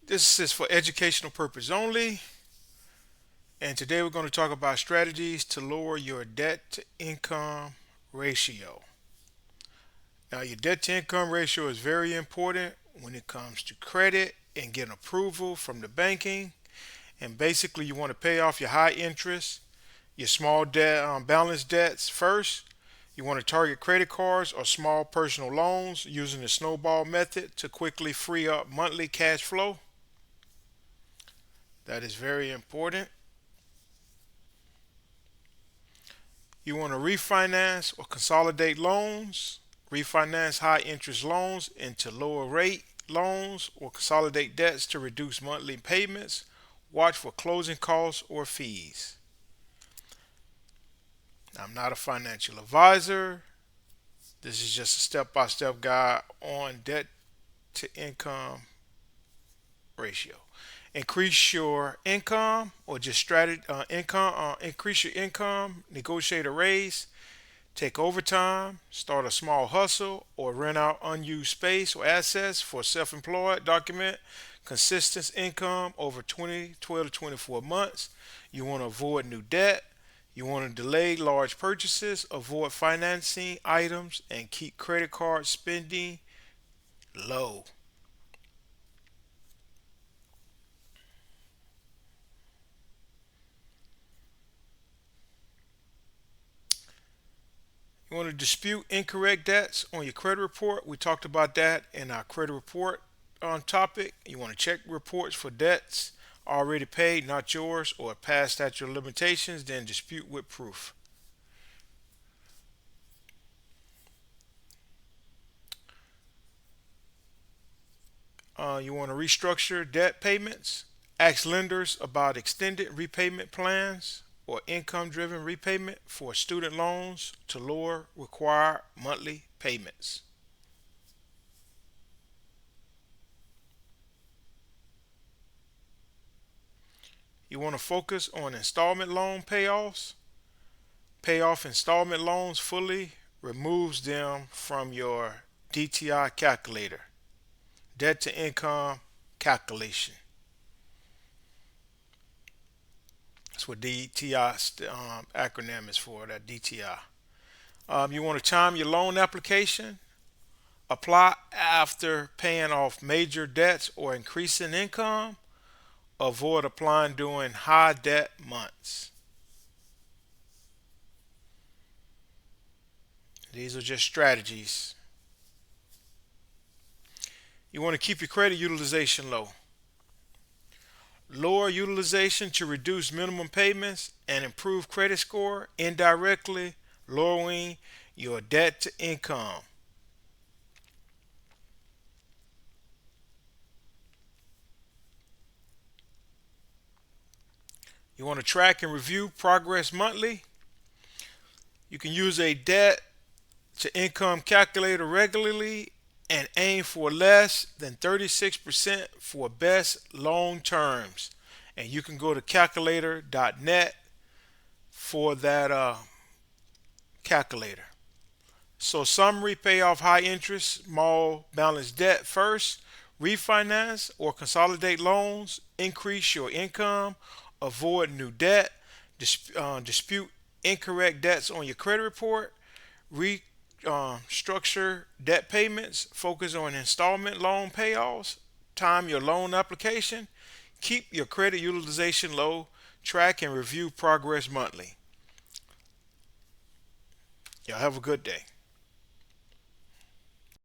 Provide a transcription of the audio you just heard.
This is for educational purpose only, and today we're going to talk about strategies to lower your debt to income ratio. Now, your debt to income ratio is very important when it comes to credit and getting approval from the banking. And basically, you want to pay off your high interest, your small debt, balance debts first. You want to target credit cards or small personal loans using the snowball method to quickly free up monthly cash flow. That is very important. You want to refinance or consolidate loans, refinance high interest loans into lower rate loans, or consolidate debts to reduce monthly payments. Watch for closing costs or fees. Now, I'm not a financial advisor. This is just a step by step guide on debt to income ratio. Increase your income or just increase your income, negotiate a raise, take overtime, start a small hustle, or rent out unused space or assets for self employed. Document consistent income over 12 to 24 months. You want to avoid new debt. You want to delay large purchases, avoid financing items, and keep credit card spending low. You want to dispute incorrect debts on your credit report. We talked about that in our credit report topic. You want to check reports for debts already paid, not yours, or past statute of limitations, then dispute with proof. You want to restructure debt payments. Ask lenders about extended repayment plans or income driven repayment for student loans to lower required monthly payments. You want to focus on installment loan payoffs. Pay off installment loans fully removes them from your DTI calculator, debt to income calculation. That's what DTI acronym is for, that DTI. You want to time your loan application. Apply after paying off major debts or increasing income. Avoid applying during high debt months. These are just strategies. You want to keep your credit utilization low. Lower utilization to reduce minimum payments and improve credit score, indirectly lowering your debt to income. You want to track and review progress monthly. You can use a debt to income calculator regularly and aim for less than 36% for best loan terms. And you can go to calculator.net for that calculator. So, summary: pay off high interest, small balance debt first, refinance or consolidate loans, increase your income, avoid new debt, dispute incorrect debts on your credit report, restructure debt payments, focus on installment loan payoffs, time your loan application, keep your credit utilization low, track and review progress monthly. Y'all have a good day.